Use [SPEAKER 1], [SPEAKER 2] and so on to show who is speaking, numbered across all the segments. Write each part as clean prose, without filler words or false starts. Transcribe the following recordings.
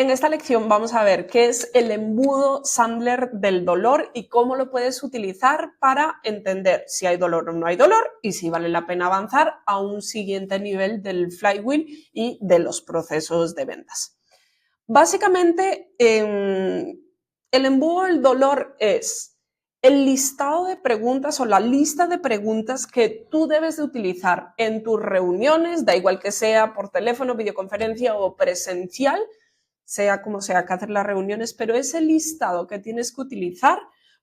[SPEAKER 1] En esta lección vamos a ver qué es el embudo Sandler del dolor y cómo lo puedes utilizar para entender si hay dolor o no hay dolor y si vale la pena avanzar a un siguiente nivel del flywheel y de los procesos de ventas. Básicamente, el embudo del dolor es el listado de preguntas o la lista de preguntas que tú debes de utilizar en tus reuniones, da igual que sea por teléfono, videoconferencia o presencial, sea como sea que hacer las reuniones, pero ese listado que tienes que utilizar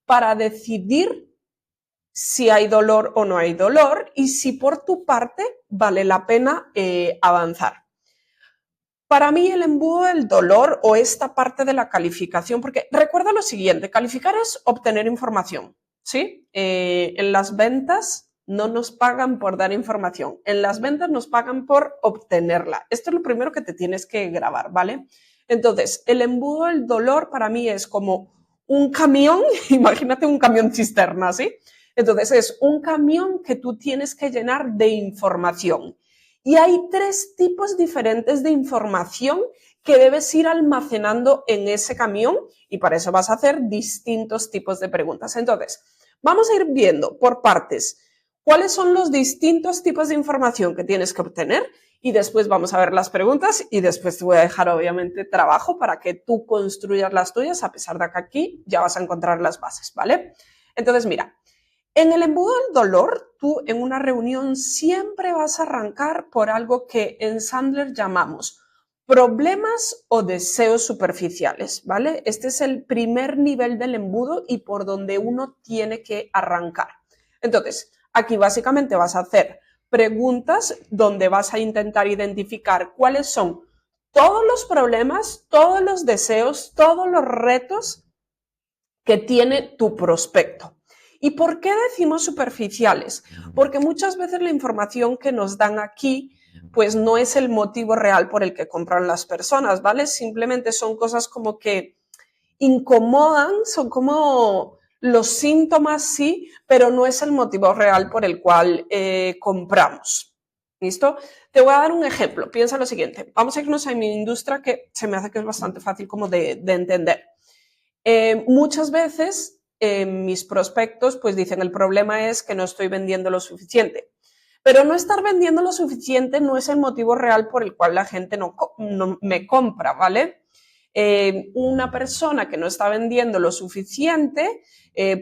[SPEAKER 1] para decidir si hay dolor o no hay dolor y si por tu parte vale la pena avanzar. Para mí el embudo del dolor o esta parte de la calificación, porque recuerda lo siguiente, calificar es obtener información, ¿sí? En las ventas no nos pagan por dar información, en las ventas nos pagan por obtenerla. Esto es lo primero que te tienes que grabar, ¿vale? Entonces, el embudo del dolor para mí es como un camión, imagínate un camión cisterna, ¿sí? Entonces es un camión que tú tienes que llenar de información. Y hay 3 tipos diferentes de información que debes ir almacenando en ese camión y para eso vas a hacer distintos tipos de preguntas. Entonces, vamos a ir viendo por partes cuáles son los distintos tipos de información que tienes que obtener y después vamos a ver las preguntas y después te voy a dejar obviamente trabajo para que tú construyas las tuyas, a pesar de que aquí ya vas a encontrar las bases, ¿vale? Entonces, mira, en el embudo del dolor, tú en una reunión siempre vas a arrancar por algo que en Sandler llamamos problemas o deseos superficiales, ¿vale? Este es el primer nivel del embudo y por donde uno tiene que arrancar. Entonces, aquí básicamente vas a hacer preguntas donde vas a intentar identificar cuáles son todos los problemas, todos los deseos, todos los retos que tiene tu prospecto. ¿Y por qué decimos superficiales? Porque muchas veces la información que nos dan aquí pues no es el motivo real por el que compran las personas, ¿vale? Simplemente son cosas como que incomodan, son como los síntomas, sí, pero no es el motivo real por el cual compramos. ¿Listo? Te voy a dar un ejemplo. Piensa lo siguiente. Vamos a irnos a mi industria que se me hace que es bastante fácil como de entender. Muchas veces mis prospectos pues dicen el problema es que no estoy vendiendo lo suficiente. Pero no estar vendiendo lo suficiente no es el motivo real por el cual la gente no me compra, ¿vale? Una persona que no está vendiendo lo suficiente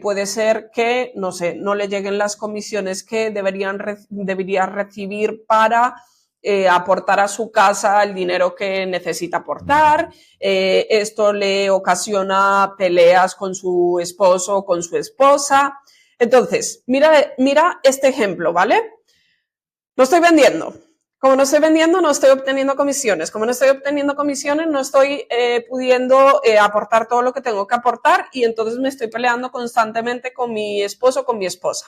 [SPEAKER 1] puede ser que, no sé, no le lleguen las comisiones que debería recibir para aportar a su casa el dinero que necesita aportar. Esto le ocasiona peleas con su esposo o con su esposa. Entonces, mira este ejemplo, ¿vale? No estoy vendiendo. Como no estoy vendiendo, no estoy obteniendo comisiones. Como no estoy obteniendo comisiones, no estoy pudiendo aportar todo lo que tengo que aportar y entonces me estoy peleando constantemente con mi esposo o con mi esposa.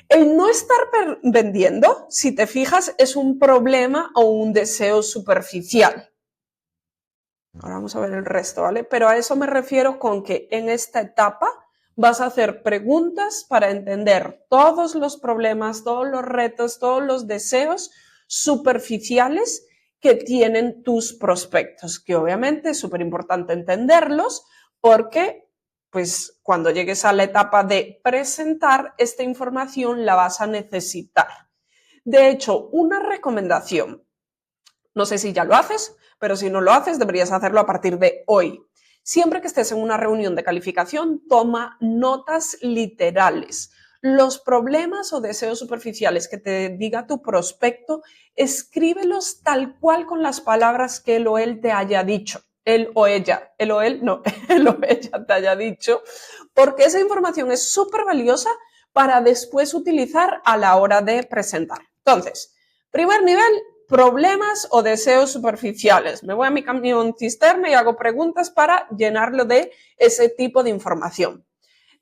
[SPEAKER 1] El no estar vendiendo, si te fijas, es un problema o un deseo superficial. Ahora vamos a ver el resto, ¿vale? Pero a eso me refiero con que en esta etapa vas a hacer preguntas para entender todos los problemas, todos los retos, todos los deseos superficiales que tienen tus prospectos, que obviamente es súper importante entenderlos porque pues cuando llegues a la etapa de presentar esta información la vas a necesitar. De hecho, una recomendación, no sé si ya lo haces, pero si no lo haces, deberías hacerlo a partir de hoy. Siempre que estés en una reunión de calificación, toma notas literales. Los problemas o deseos superficiales que te diga tu prospecto, escríbelos tal cual con las palabras que él o él te haya dicho. Él o ella, él o él, no, él o ella te haya dicho, porque esa información es súper valiosa para después utilizar a la hora de presentar. Entonces, primer nivel, problemas o deseos superficiales. Me voy a mi camión cisterna y hago preguntas para llenarlo de ese tipo de información.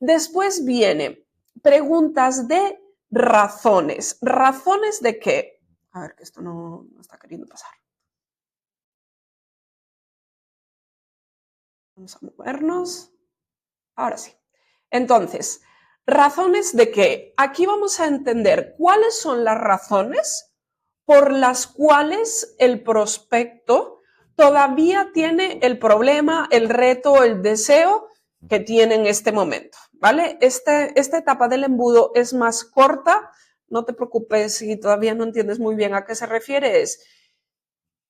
[SPEAKER 1] Después viene preguntas de razones. ¿Razones de qué? A ver, que esto no está queriendo pasar. Vamos a movernos. Ahora sí. Entonces, ¿razones de qué? Aquí vamos a entender cuáles son las razones por las cuales el prospecto todavía tiene el problema, el reto, el deseo que tiene en este momento, ¿vale? Esta etapa del embudo es más corta, no te preocupes si todavía no entiendes muy bien a qué se refiere,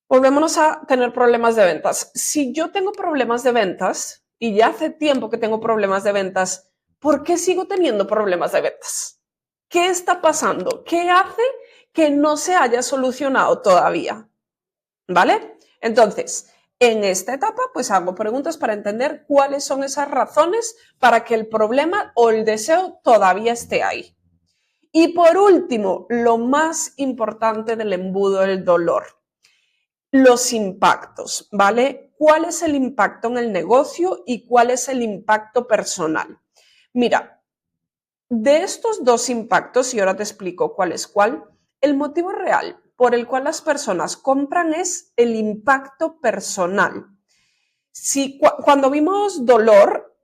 [SPEAKER 1] volvémonos a tener problemas de ventas. Si yo tengo problemas de ventas y ya hace tiempo que tengo problemas de ventas, ¿por qué sigo teniendo problemas de ventas? ¿Qué está pasando? ¿Qué hace que no se haya solucionado todavía? ¿Vale? Entonces, en esta etapa, pues hago preguntas para entender cuáles son esas razones para que el problema o el deseo todavía esté ahí. Y por último, lo más importante del embudo del dolor, los impactos, ¿vale? ¿Cuál es el impacto en el negocio y cuál es el impacto personal? Mira, de estos dos impactos, y ahora te explico cuál es cuál, el motivo real por el cual las personas compran es el impacto personal. Si cuando vimos dolor,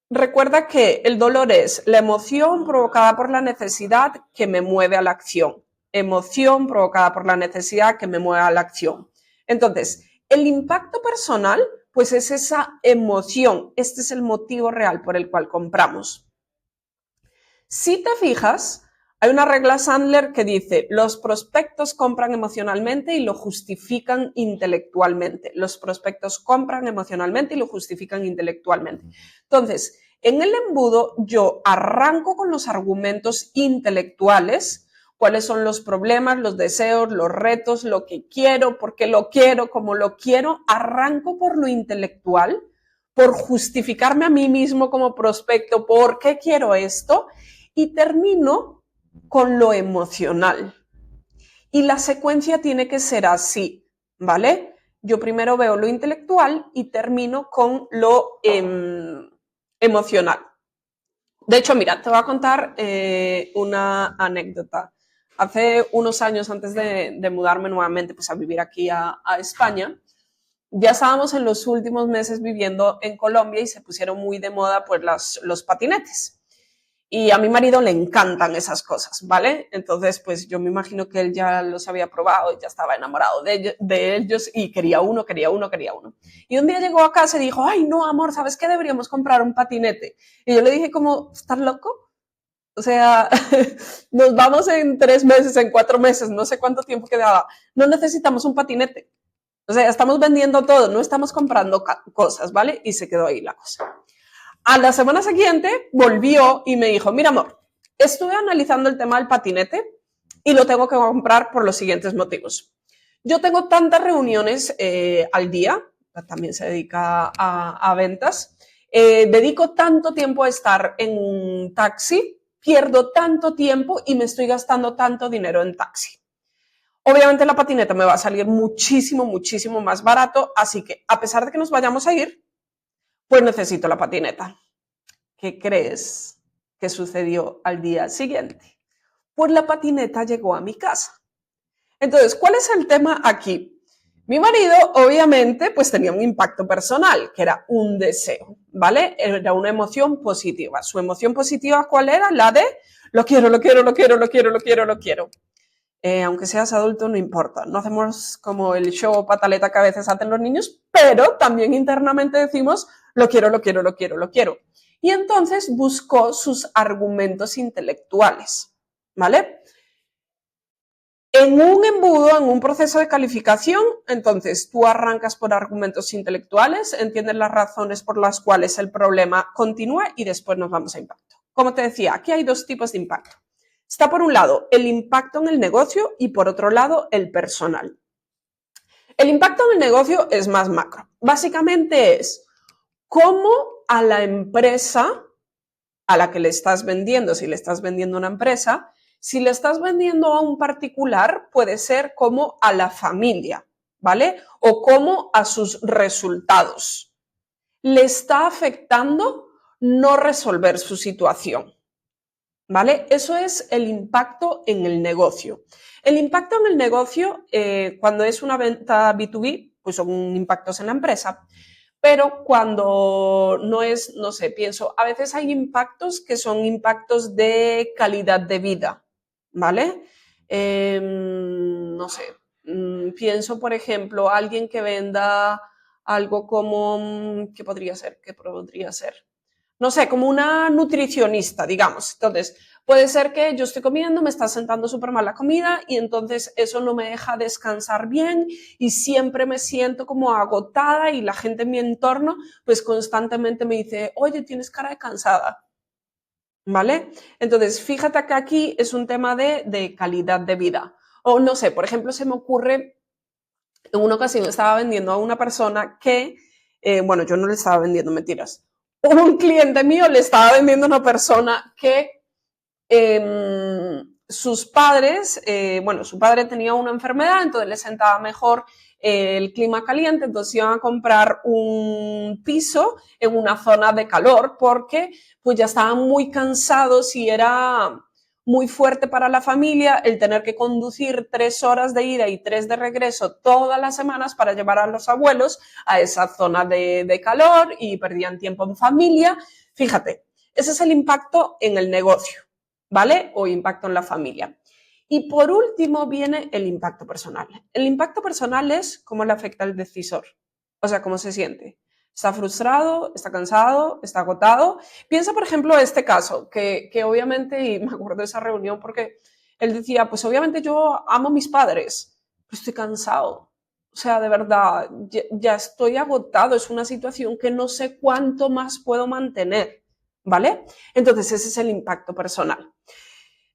[SPEAKER 1] recuerda que el dolor es la emoción provocada por la necesidad que me mueve a la acción. Emoción provocada por la necesidad que me mueve a la acción. Entonces, el impacto personal, pues es esa emoción. Este es el motivo real por el cual compramos. Si te fijas, hay una regla Sandler que dice, los prospectos compran emocionalmente y lo justifican intelectualmente. Los prospectos compran emocionalmente y lo justifican intelectualmente. Entonces, en el embudo yo arranco con los argumentos intelectuales, cuáles son los problemas, los deseos, los retos, lo que quiero, por qué lo quiero, cómo lo quiero. Arranco por lo intelectual, por justificarme a mí mismo como prospecto, por qué quiero esto, y termino con lo emocional. Y la secuencia tiene que ser así, ¿vale? Yo primero veo lo intelectual y termino con lo emocional. De hecho, mira, te voy a contar una anécdota. Hace unos años, antes de mudarme nuevamente pues, a vivir aquí a España, ya estábamos en los últimos meses viviendo en Colombia y se pusieron muy de moda pues, los patinetes. Y a mi marido le encantan esas cosas, ¿vale? Entonces, pues yo me imagino que él ya los había probado y ya estaba enamorado de ellos y quería uno, quería uno, quería uno. Y un día llegó a casa y dijo, ay, no, amor, ¿sabes qué? Deberíamos comprar un patinete. Y yo le dije como, ¿estás loco? O sea, nos vamos en 3 meses, en 4 meses, no sé cuánto tiempo quedaba. No necesitamos un patinete. O sea, estamos vendiendo todo, no estamos comprando cosas, ¿vale? Y se quedó ahí la cosa. A la semana siguiente volvió y me dijo, mira amor, estuve analizando el tema del patinete y lo tengo que comprar por los siguientes motivos. Yo tengo tantas reuniones al día, también se dedica a ventas, dedico tanto tiempo a estar en un taxi, pierdo tanto tiempo y me estoy gastando tanto dinero en taxi. Obviamente la patineta me va a salir muchísimo, muchísimo más barato, así que a pesar de que nos vayamos a ir, pues necesito la patineta. ¿Qué crees que sucedió al día siguiente? Pues la patineta llegó a mi casa. Entonces, ¿cuál es el tema aquí? Mi marido, obviamente, pues tenía un impacto personal, que era un deseo, ¿vale? Era una emoción positiva. Su emoción positiva, ¿cuál era? La de lo quiero, lo quiero, lo quiero, lo quiero, lo quiero, lo quiero. Aunque seas adulto, no importa. No hacemos como el show pataleta que a veces hacen los niños, pero también internamente decimos lo quiero, lo quiero, lo quiero, lo quiero. Y entonces buscó sus argumentos intelectuales, ¿vale? En un embudo, en un proceso de calificación, entonces tú arrancas por argumentos intelectuales, entiendes las razones por las cuales el problema continúa y después nos vamos a impacto. Como te decía, aquí hay dos tipos de impacto. Está por un lado el impacto en el negocio y por otro lado el personal. El impacto en el negocio es más macro. Básicamente es cómo a la empresa a la que le estás vendiendo, si le estás vendiendo a una empresa, si le estás vendiendo a un particular, puede ser como a la familia, ¿vale? O como a sus resultados. Le está afectando no resolver su situación. ¿Vale? Eso es el impacto en el negocio. El impacto en el negocio, cuando es una venta B2B, pues son impactos en la empresa, pero cuando no es, no sé, pienso, a veces hay impactos que son impactos de calidad de vida, ¿vale? No sé, Pienso, por ejemplo, alguien que venda algo como, ¿qué podría ser? ¿Qué podría ser? No sé, como una nutricionista, digamos. Entonces, puede ser que yo estoy comiendo, me está sentando súper mal la comida y entonces eso no me deja descansar bien y siempre me siento como agotada y la gente en mi entorno pues constantemente me dice, oye, tienes cara de cansada, ¿vale? Entonces, fíjate que aquí es un tema de calidad de vida. O no sé, por ejemplo, se me ocurre, en una ocasión estaba vendiendo a una persona que, bueno, yo no le estaba vendiendo mentiras. Un cliente mío le estaba vendiendo a una persona que sus padres, bueno, su padre tenía una enfermedad, entonces le sentaba mejor el clima caliente, entonces iban a comprar un piso en una zona de calor porque pues ya estaban muy cansados y era muy fuerte para la familia el tener que conducir 3 horas de ida y 3 de regreso todas las semanas para llevar a los abuelos a esa zona de calor y perdían tiempo en familia. Fíjate, ese es el impacto en el negocio, ¿vale? O impacto en la familia. Y por último viene el impacto personal. El impacto personal es cómo le afecta al decisor, o sea, cómo se siente. Está frustrado, está cansado, está agotado. Piensa, por ejemplo, este caso, que obviamente, y me acuerdo de esa reunión porque él decía, pues obviamente yo amo a mis padres, pero estoy cansado. O sea, de verdad, ya estoy agotado, es una situación que no sé cuánto más puedo mantener, ¿vale? Entonces ese es el impacto personal.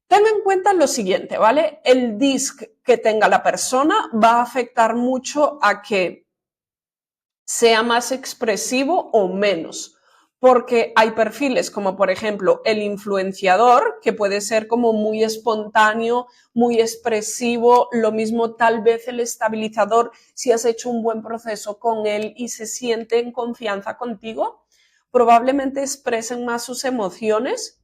[SPEAKER 1] Tenga en cuenta lo siguiente, ¿vale? El DISC que tenga la persona va a afectar mucho a que sea más expresivo o menos, porque hay perfiles como por ejemplo el influenciador, que puede ser como muy espontáneo, muy expresivo, lo mismo tal vez el estabilizador, si has hecho un buen proceso con él y se siente en confianza contigo, probablemente expresen más sus emociones.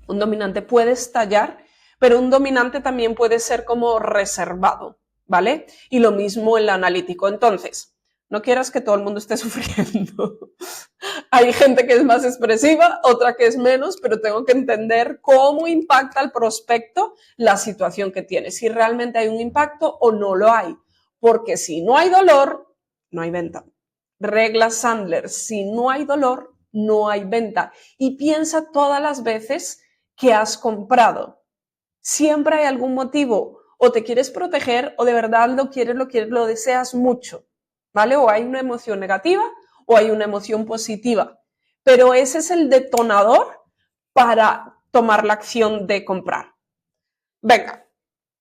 [SPEAKER 1] Un dominante puede estallar, pero un dominante también puede ser como reservado, ¿vale? Y lo mismo el analítico. Entonces, no quieras que todo el mundo esté sufriendo. Hay gente que es más expresiva, otra que es menos, pero tengo que entender cómo impacta al prospecto la situación que tiene, si realmente hay un impacto o no lo hay. Porque si no hay dolor, no hay venta. Regla Sandler, si no hay dolor, no hay venta. Y piensa todas las veces que has comprado. Siempre hay algún motivo. O te quieres proteger o de verdad lo deseas mucho, ¿vale? O hay una emoción negativa o hay una emoción positiva. Pero ese es el detonador para tomar la acción de comprar. Venga,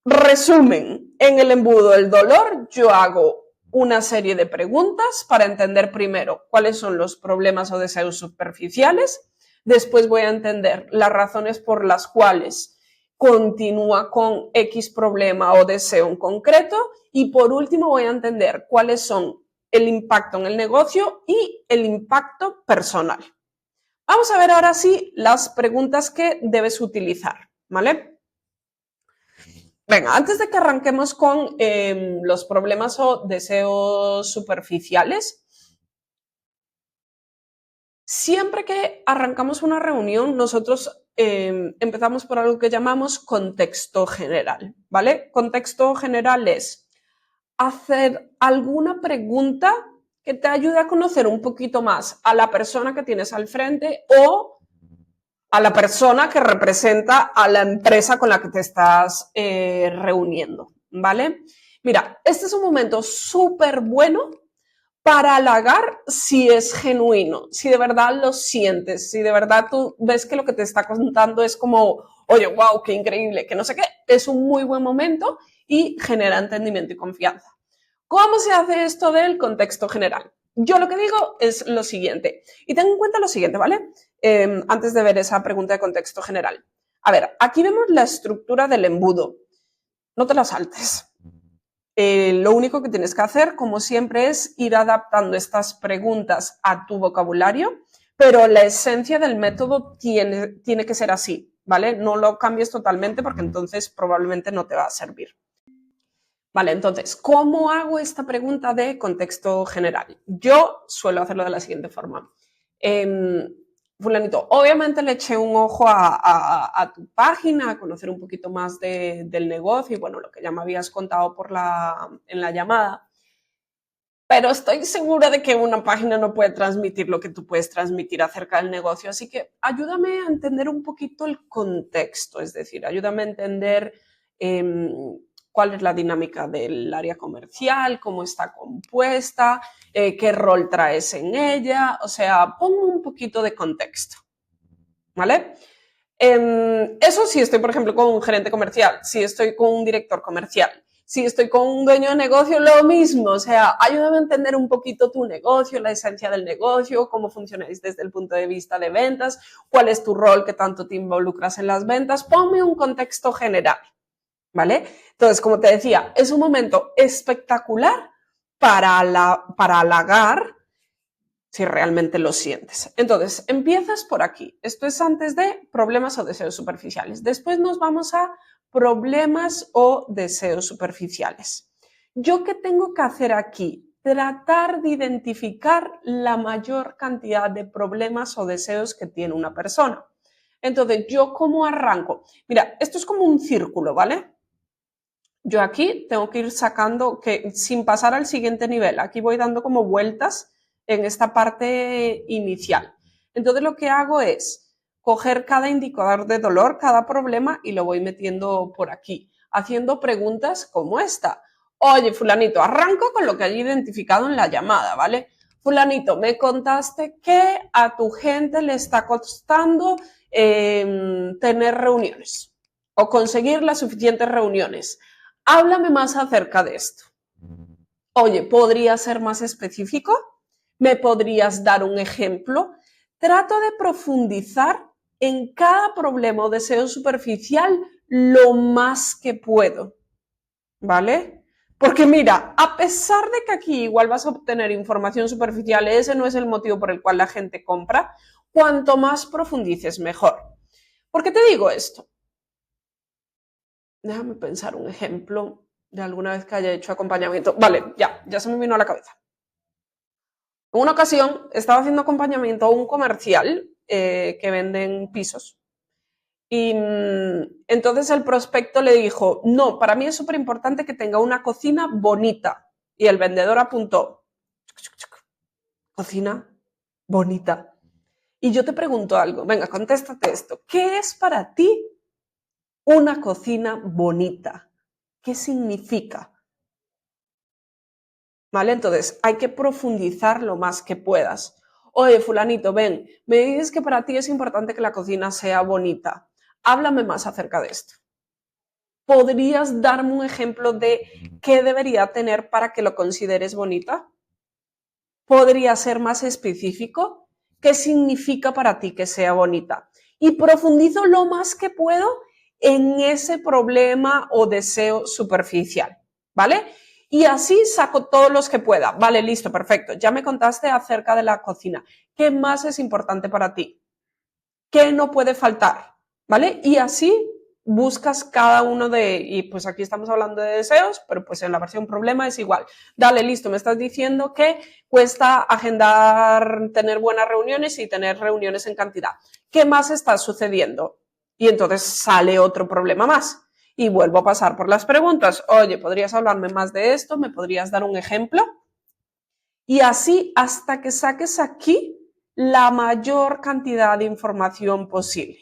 [SPEAKER 1] resumen, en el embudo del dolor yo hago una serie de preguntas para entender primero cuáles son los problemas o deseos superficiales, después voy a entender las razones por las cuales continúa con X problema o deseo en concreto y por último voy a entender cuáles son el impacto en el negocio y el impacto personal. Vamos a ver ahora sí las preguntas que debes utilizar, ¿vale? Venga, antes de que arranquemos con los problemas o deseos superficiales, siempre que arrancamos una reunión, nosotros empezamos por algo que llamamos contexto general, ¿vale? Contexto general es hacer alguna pregunta que te ayude a conocer un poquito más a la persona que tienes al frente o a la persona que representa a la empresa con la que te estás reuniendo, ¿vale? Mira, este es un momento súper bueno para halagar si es genuino, si de verdad lo sientes, si de verdad tú ves que lo que te está contando es como, oye, wow, qué increíble, que no sé qué, es un muy buen momento y genera entendimiento y confianza. ¿Cómo se hace esto del contexto general? Yo lo que digo es lo siguiente, y ten en cuenta lo siguiente, ¿vale? Antes de ver esa pregunta de contexto general. A ver, aquí vemos la estructura del embudo. No te la saltes. Lo único que tienes que hacer, como siempre, es ir adaptando estas preguntas a tu vocabulario, pero la esencia del método tiene que ser así, ¿vale? No lo cambies totalmente porque entonces probablemente no te va a servir. Vale, entonces, ¿cómo hago esta pregunta de contexto general? Yo suelo hacerlo de la siguiente forma. fulanito, obviamente le eché un ojo a tu página, a conocer un poquito más del negocio y bueno, lo que ya me habías contado en la llamada. Pero estoy segura de que una página no puede transmitir lo que tú puedes transmitir acerca del negocio. Así que ayúdame a entender un poquito el contexto, es decir, ayúdame a entender eh, cuál es la dinámica del área comercial, cómo está compuesta, qué rol traes en ella. O sea, ponme un poquito de contexto, ¿vale? Eso sí estoy, por ejemplo, con un gerente comercial, si estoy con un director comercial, si estoy con un dueño de negocio, lo mismo. O sea, ayúdame a entender un poquito tu negocio, la esencia del negocio, cómo funcionáis desde el punto de vista de ventas, cuál es tu rol, qué tanto te involucras en las ventas. Ponme un contexto general, ¿vale? Entonces, como te decía, es un momento espectacular para halagar si realmente lo sientes. Entonces, empiezas por aquí. Esto es antes de problemas o deseos superficiales. Después nos vamos a problemas o deseos superficiales. ¿Yo qué tengo que hacer aquí? Tratar de identificar la mayor cantidad de problemas o deseos que tiene una persona. Entonces, ¿yo cómo arranco? Mira, esto es como un círculo, ¿vale? Yo aquí tengo que ir sacando, que sin pasar al siguiente nivel, aquí voy dando como vueltas en esta parte inicial. Entonces lo que hago es coger cada indicador de dolor, cada problema y lo voy metiendo por aquí, haciendo preguntas como esta. Oye, fulanito, arranco con lo que hay identificado en la llamada, ¿vale? Fulanito, me contaste que a tu gente le está costando tener reuniones o conseguir las suficientes reuniones. Háblame más acerca de esto. Oye, ¿podría ser más específico? ¿Me podrías dar un ejemplo? Trato de profundizar en cada problema o deseo superficial lo más que puedo, ¿vale? Porque mira, a pesar de que aquí igual vas a obtener información superficial, ese no es el motivo por el cual la gente compra, cuanto más profundices, mejor. ¿Por qué te digo esto? Déjame pensar un ejemplo de alguna vez que haya hecho acompañamiento. Vale, ya se me vino a la cabeza. En una ocasión estaba haciendo acompañamiento a un comercial que venden pisos. Y entonces el prospecto le dijo, no, para mí es súper importante que tenga una cocina bonita. Y el vendedor apuntó, cocina bonita. Y yo te pregunto algo, venga, contéstate esto. ¿Qué es para ti una cocina bonita? ¿Qué significa? ¿Vale? Entonces, hay que profundizar lo más que puedas. Oye, fulanito, ven, me dices que para ti es importante que la cocina sea bonita. Háblame más acerca de esto. ¿Podrías darme un ejemplo de qué debería tener para que lo consideres bonita? ¿Podría ser más específico? ¿Qué significa para ti que sea bonita? Y profundizo lo más que puedo en ese problema o deseo superficial, ¿vale? Y así saco todos los que pueda. Vale, listo, perfecto. Ya me contaste acerca de la cocina. ¿Qué más es importante para ti? ¿Qué no puede faltar? ¿Vale? Y así buscas cada uno y pues aquí estamos hablando de deseos, pero pues en la versión problema es igual. Dale, listo, me estás diciendo que cuesta agendar, tener buenas reuniones y tener reuniones en cantidad. ¿Qué más está sucediendo? Y entonces sale otro problema más. Y vuelvo a pasar por las preguntas. Oye, ¿podrías hablarme más de esto? ¿Me podrías dar un ejemplo? Y así hasta que saques aquí la mayor cantidad de información posible.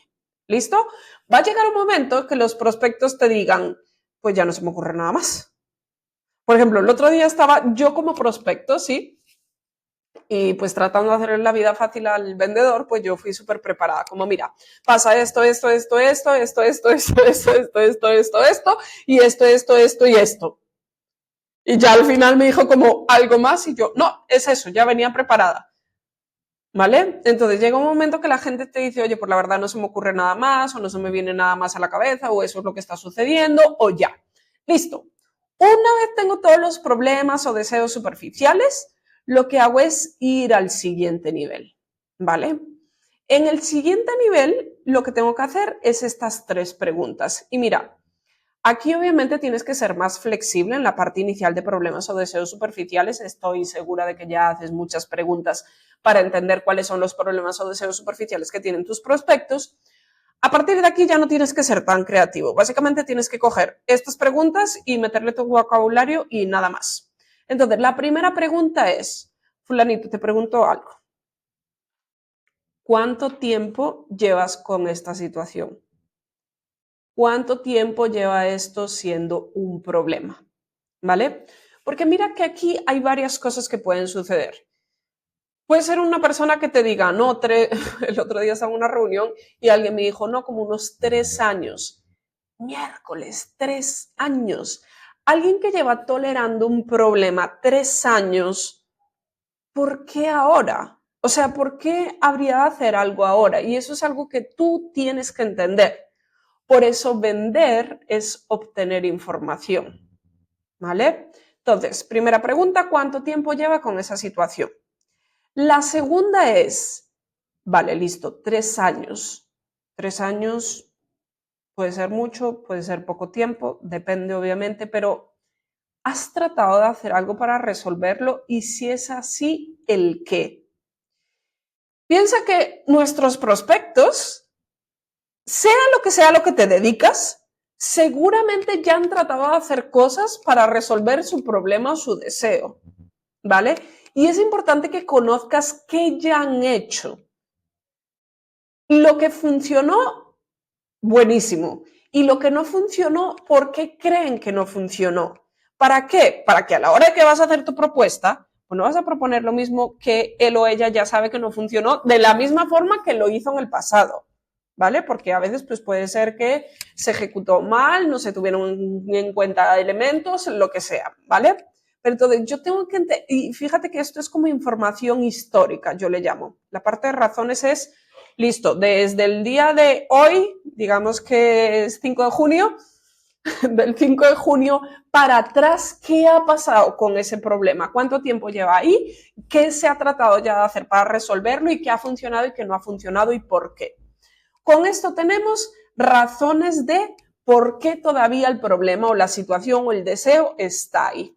[SPEAKER 1] ¿Listo? Va a llegar un momento que los prospectos te digan, pues ya no se me ocurre nada más. Por ejemplo, el otro día estaba yo como prospecto, ¿sí? Y pues tratando de hacer la vida fácil al vendedor, pues yo fui súper preparada, como mira, pasa esto, y esto y esto. Y ya al final me dijo como algo más y yo, no, es eso, ya venía preparada. ¿Vale? Entonces llega un momento que la gente te dice, oye, por la verdad no se me ocurre nada más, o no se me viene nada más a la cabeza, o eso es lo que está sucediendo, o ya. Listo. Una vez tengo todos los problemas o deseos superficiales, lo que hago es ir al siguiente nivel. ¿Vale? En el siguiente nivel, lo que tengo que hacer es estas tres preguntas. Y mira, Aquí obviamente tienes que ser más flexible en la parte inicial de problemas o deseos superficiales. Estoy segura de que ya haces muchas preguntas para entender cuáles son los problemas o deseos superficiales que tienen tus prospectos. A partir de aquí ya no tienes que ser tan creativo. Básicamente tienes que coger estas preguntas y meterle tu vocabulario y nada más. Entonces, la primera pregunta es, fulanito, te pregunto algo. ¿Cuánto tiempo llevas con esta situación? ¿Cuánto tiempo lleva esto siendo un problema? ¿Vale? Porque mira que aquí hay varias cosas que pueden suceder. Puede ser una persona que te diga, no, el otro día estaba en una reunión y alguien me dijo, no, como unos 3 años. Miércoles, 3 años. Alguien que lleva tolerando un problema 3 años, ¿por qué ahora? O sea, ¿por qué habría de hacer algo ahora? Y eso es algo que tú tienes que entender. Por eso vender es obtener información, ¿vale? Entonces, primera pregunta, ¿cuánto tiempo lleva con esa situación? La segunda es, vale, listo, 3 años. 3 años puede ser mucho, puede ser poco tiempo, depende obviamente, pero ¿has tratado de hacer algo para resolverlo? Y si es así, ¿el qué? Piensa que nuestros prospectos, sea lo que te dedicas, seguramente ya han tratado de hacer cosas para resolver su problema o su deseo, ¿vale? Y es importante que conozcas qué ya han hecho. Lo que funcionó, buenísimo. Y lo que no funcionó, ¿por qué creen que no funcionó? ¿Para qué? Para que a la hora de que vas a hacer tu propuesta, pues no vas a proponer lo mismo que él o ella ya sabe que no funcionó, de la misma forma que lo hizo en el pasado, ¿vale? Porque a veces pues puede ser que se ejecutó mal, no se tuvieron en cuenta elementos, lo que sea, ¿vale? Pero entonces yo tengo que y fíjate que esto es como información histórica, yo le llamo. La parte de razones es, listo, desde el día de hoy, digamos que es 5 de junio, del 5 de junio para atrás, ¿qué ha pasado con ese problema? ¿Cuánto tiempo lleva ahí? ¿Qué se ha tratado ya de hacer para resolverlo y qué ha funcionado y qué no ha funcionado y por qué? Con esto tenemos razones de por qué todavía el problema o la situación o el deseo está ahí.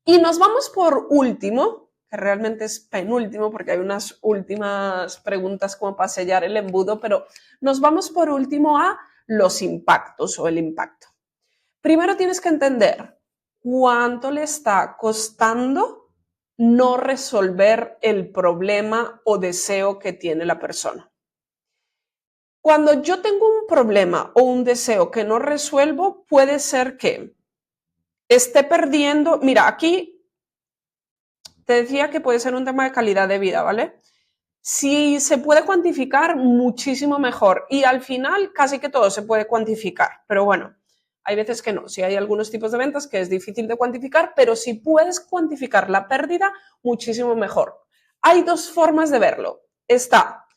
[SPEAKER 1] Y nos vamos por último, que realmente es penúltimo porque hay unas últimas preguntas como para sellar el embudo, pero nos vamos por último a los impactos o el impacto. Primero tienes que entender cuánto le está costando no resolver el problema o deseo que tiene la persona. Cuando yo tengo un problema o un deseo que no resuelvo, puede ser que esté perdiendo. Mira, aquí te decía que puede ser un tema de calidad de vida, ¿vale? Si se puede cuantificar, muchísimo mejor. Y al final, casi que todo se puede cuantificar. Pero bueno, hay veces que no. Si hay algunos tipos de ventas que es difícil de cuantificar, pero si puedes cuantificar la pérdida, muchísimo mejor. Hay dos formas de verlo. Está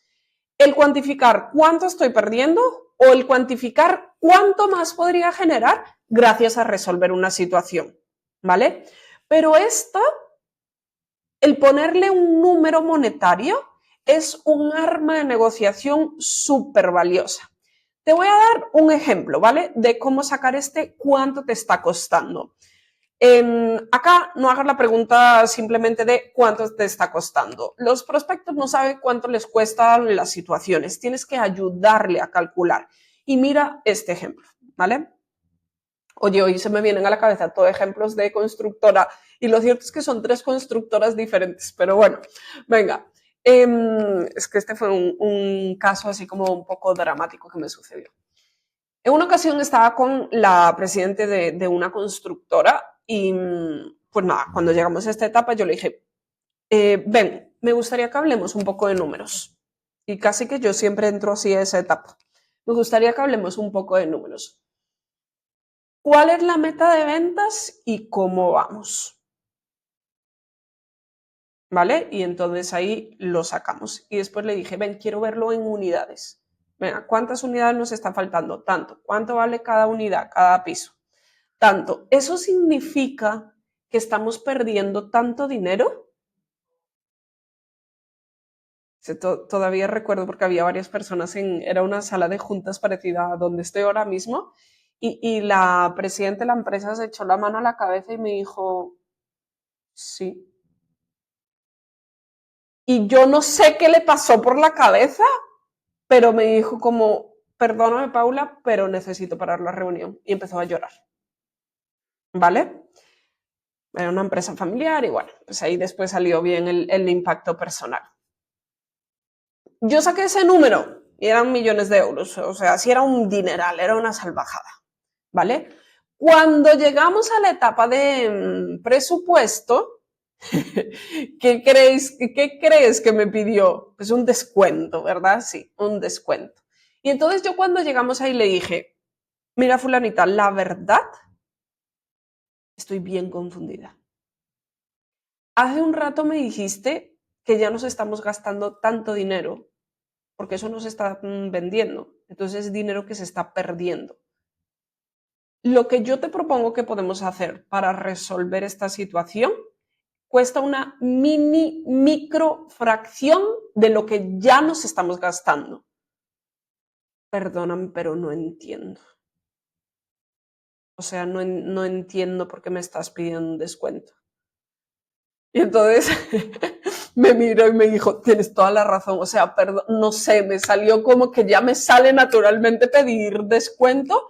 [SPEAKER 1] el cuantificar cuánto estoy perdiendo o el cuantificar cuánto más podría generar gracias a resolver una situación, ¿vale? Pero esto, el ponerle un número monetario, es un arma de negociación súper valiosa. Te voy a dar un ejemplo, ¿vale? De cómo sacar cuánto te está costando. Acá no hagas la pregunta simplemente de cuánto te está costando. Los prospectos no saben cuánto les cuestan las situaciones. Tienes que ayudarle a calcular. Y mira este ejemplo, ¿vale? Oye, hoy se me vienen a la cabeza todos ejemplos de constructora y lo cierto es que son 3 constructoras diferentes, pero bueno, venga. Es que este fue un caso así como un poco dramático que me sucedió. En una ocasión estaba con la presidenta de una constructora y pues nada, cuando llegamos a esta etapa yo le dije, ven, me gustaría que hablemos un poco de números. Y casi que yo siempre entro así a esa etapa. Me gustaría que hablemos un poco de números. ¿Cuál es la meta de ventas y cómo vamos? ¿Vale? Y entonces ahí lo sacamos. Y después le dije, ven, quiero verlo en unidades. Venga, ¿cuántas unidades nos están faltando? Tanto. ¿Cuánto vale cada unidad, cada piso? Tanto. ¿Eso significa que estamos perdiendo tanto dinero? Todavía recuerdo porque había varias personas era una sala de juntas parecida a donde estoy ahora mismo Y la presidenta de la empresa se echó la mano a la cabeza y me dijo, sí. Y yo no sé qué le pasó por la cabeza, pero me dijo como, perdóname Paula, pero necesito parar la reunión. Y empezó a llorar, ¿vale? Era una empresa familiar y bueno, pues ahí después salió bien el impacto personal. Yo saqué ese número y eran millones de euros, o sea, sí era un dineral, era una salvajada, ¿vale? Cuando llegamos a la etapa de presupuesto, ¿qué crees que me pidió? Pues un descuento, ¿verdad? Sí, un descuento. Y entonces yo cuando llegamos ahí le dije, mira fulanita, la verdad, estoy bien confundida. Hace un rato me dijiste que ya nos estamos gastando tanto dinero, porque eso nos está vendiendo. Entonces es dinero que se está perdiendo. Lo que yo te propongo que podemos hacer para resolver esta situación cuesta una microfracción de lo que ya nos estamos gastando. Perdóname, pero no entiendo. O sea, no entiendo por qué me estás pidiendo un descuento. Y entonces me miró y me dijo, tienes toda la razón, o sea, perdón, no sé, me salió como que ya me sale naturalmente pedir descuento,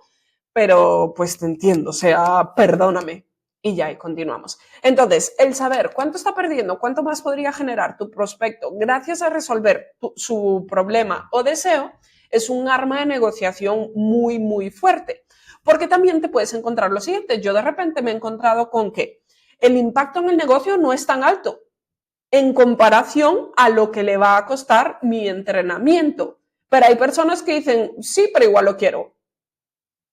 [SPEAKER 1] pero pues te entiendo, o sea, perdóname. Y ya, y continuamos. Entonces, el saber cuánto está perdiendo, cuánto más podría generar tu prospecto gracias a resolver su problema o deseo, es un arma de negociación muy, muy fuerte. Porque también te puedes encontrar lo siguiente. Yo de repente me he encontrado con que el impacto en el negocio no es tan alto en comparación a lo que le va a costar mi entrenamiento. Pero hay personas que dicen, sí, pero igual lo quiero.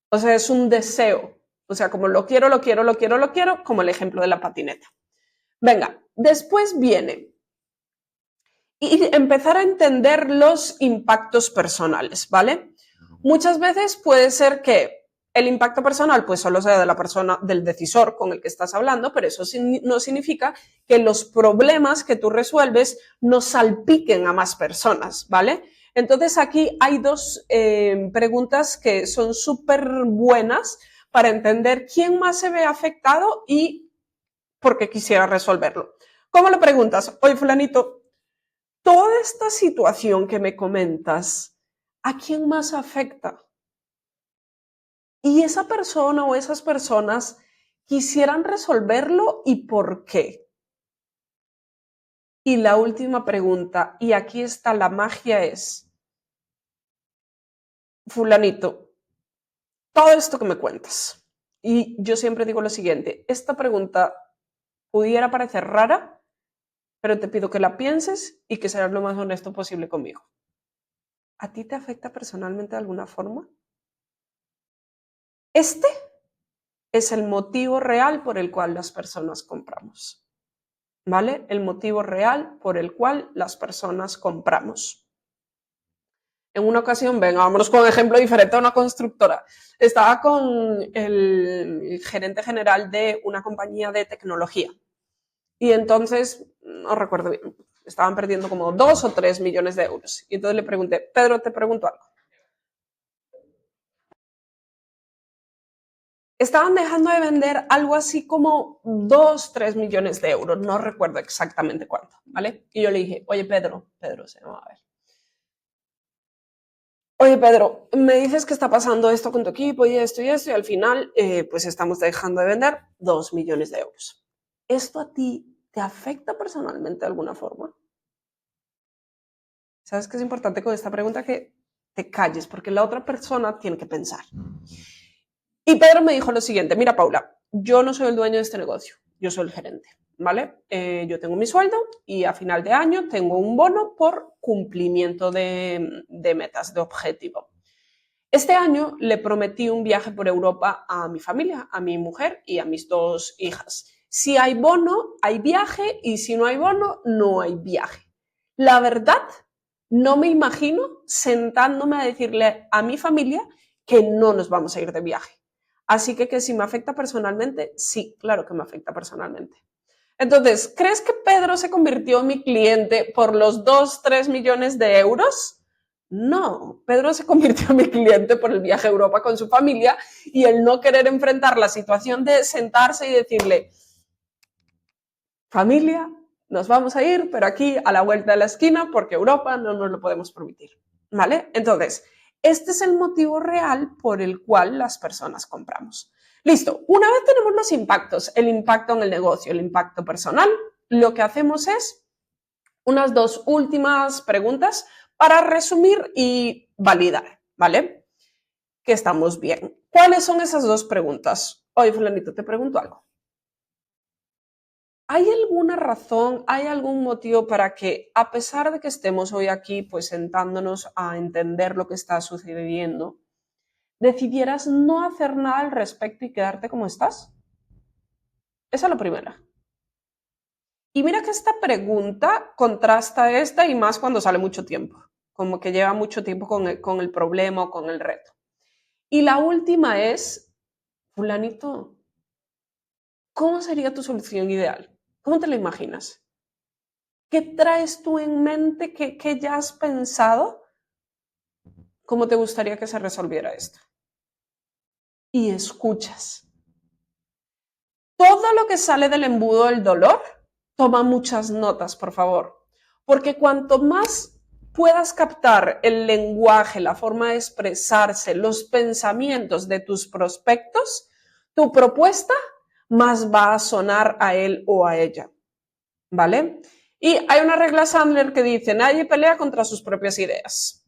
[SPEAKER 1] O sea, es un deseo. O sea, como lo quiero, lo quiero, lo quiero, lo quiero, como el ejemplo de la patineta. Venga, después viene y empezar a entender los impactos personales, ¿vale? Muchas veces puede ser que el impacto personal pues solo sea de la persona, del decisor con el que estás hablando, pero eso no significa que los problemas que tú resuelves no salpiquen a más personas, ¿vale? Entonces aquí hay dos preguntas que son súper buenas para entender quién más se ve afectado y por qué quisiera resolverlo. ¿Cómo lo preguntas? Oye, fulanito, toda esta situación que me comentas, ¿a quién más afecta? Y esa persona o esas personas quisieran resolverlo y por qué. Y la última pregunta, y aquí está la magia, es, fulanito, todo esto que me cuentas. Y yo siempre digo lo siguiente, esta pregunta pudiera parecer rara, pero te pido que la pienses y que seas lo más honesto posible conmigo. ¿A ti te afecta personalmente de alguna forma? Este es el motivo real por el cual las personas compramos, ¿vale? El motivo real por el cual las personas compramos. En una ocasión, venga, vámonos con un ejemplo diferente a una constructora. Estaba con el gerente general de una compañía de tecnología y entonces, no recuerdo bien, estaban perdiendo como 2 o 3 millones de euros. Y entonces le pregunté, Pedro, te pregunto algo. Estaban dejando de vender algo así como 2, 3 millones de euros, no recuerdo exactamente cuánto, ¿vale? Y yo le dije, oye Pedro se llama, a ver. Oye Pedro, me dices que está pasando esto con tu equipo y esto, y al final pues estamos dejando de vender 2 millones de euros. ¿Esto a ti te afecta personalmente de alguna forma? ¿Sabes qué es importante con esta pregunta? Que te calles, porque la otra persona tiene que pensar. Y Pedro me dijo lo siguiente, mira Paula, yo no soy el dueño de este negocio, yo soy el gerente, ¿vale? Yo tengo mi sueldo y a final de año tengo un bono por cumplimiento de metas, de objetivo. Este año le prometí un viaje por Europa a mi familia, a mi mujer y a mis 2 hijas. Si hay bono, hay viaje y si no hay bono, no hay viaje. La verdad, no me imagino sentándome a decirle a mi familia que no nos vamos a ir de viaje. Así que si me afecta personalmente, sí, claro que me afecta personalmente. Entonces, ¿crees que Pedro se convirtió en mi cliente por los 2, 3 millones de euros? No, Pedro se convirtió en mi cliente por el viaje a Europa con su familia y el no querer enfrentar la situación de sentarse y decirle, familia, nos vamos a ir, pero aquí a la vuelta de la esquina porque Europa no nos lo podemos permitir, ¿vale? Entonces, este es el motivo real por el cual las personas compramos. Listo, una vez tenemos los impactos, el impacto en el negocio, el impacto personal, lo que hacemos es unas dos últimas preguntas para resumir y validar, ¿vale? Que estamos bien. ¿Cuáles son esas dos preguntas? Oye, fulanito, te pregunto algo. ¿Hay alguna razón, hay algún motivo para que, a pesar de que estemos hoy aquí, pues sentándonos a entender lo que está sucediendo, decidieras no hacer nada al respecto y quedarte como estás? Esa es la primera. Y mira que esta pregunta contrasta esta y más cuando sale mucho tiempo, como que lleva mucho tiempo con el problema o con el reto. Y la última es, fulanito, ¿cómo sería tu solución ideal? ¿Cómo te la imaginas? ¿Qué traes tú en mente? ¿Qué ya has pensado? ¿Cómo te gustaría que se resolviera esto? Y escuchas. Todo lo que sale del embudo del dolor, toma muchas notas, por favor. Porque cuanto más puedas captar el lenguaje, la forma de expresarse, los pensamientos de tus prospectos, tu propuesta más va a sonar a él o a ella. ¿Vale? Y hay una regla Sandler que dice, nadie pelea contra sus propias ideas.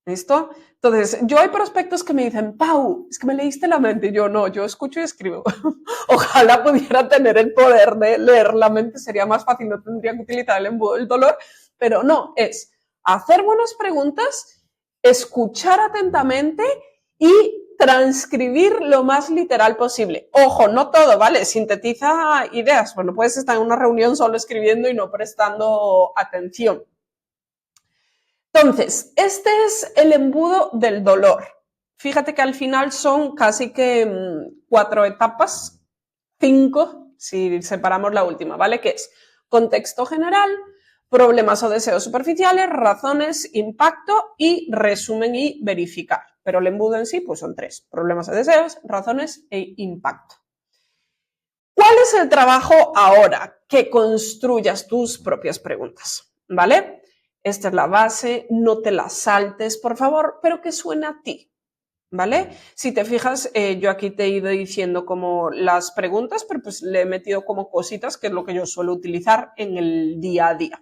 [SPEAKER 1] ¿Listo? Entonces, yo hay prospectos que me dicen, Pau, es que me leíste la mente. Y yo no, yo escucho y escribo. Ojalá pudiera tener el poder de leer la mente, sería más fácil, no tendría que utilizar el embudo del dolor, pero no, es hacer buenas preguntas, escuchar atentamente y transcribir lo más literal posible. Ojo, no todo, ¿vale? Sintetiza ideas. Bueno, puedes estar en una reunión solo escribiendo y no prestando atención. Entonces, este es el embudo del dolor. Fíjate que al final son casi que 4 etapas, 5 si separamos la última, ¿vale? Que es contexto general, problemas o deseos superficiales, razones, impacto y resumen y verificar. Pero el embudo en sí pues son 3, problemas o deseos, razones e impacto. ¿Cuál es el trabajo ahora? Que construyas tus propias preguntas, ¿vale? Esta es la base, no te la saltes, por favor, pero que suene a ti, ¿vale? Si te fijas, yo aquí te he ido diciendo como las preguntas, pero pues le he metido como cositas, que es lo que yo suelo utilizar en el día a día.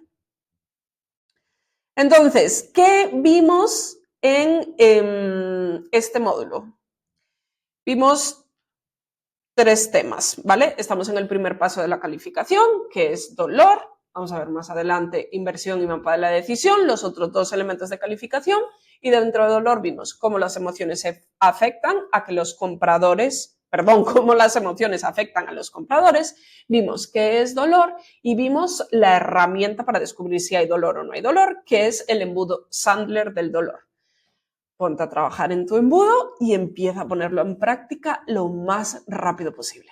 [SPEAKER 1] Entonces, ¿qué vimos en este módulo? Vimos 3 temas, ¿vale? Estamos en el primer paso de la calificación, que es dolor. Vamos a ver más adelante inversión y mapa de la decisión, los otros 2 elementos de calificación. Y dentro de dolor vimos cómo las emociones afectan a que los compradores, cómo las emociones afectan a los compradores. Vimos qué es dolor y vimos la herramienta para descubrir si hay dolor o no hay dolor, que es el embudo Sandler del dolor. Ponte a trabajar en tu embudo y empieza a ponerlo en práctica lo más rápido posible.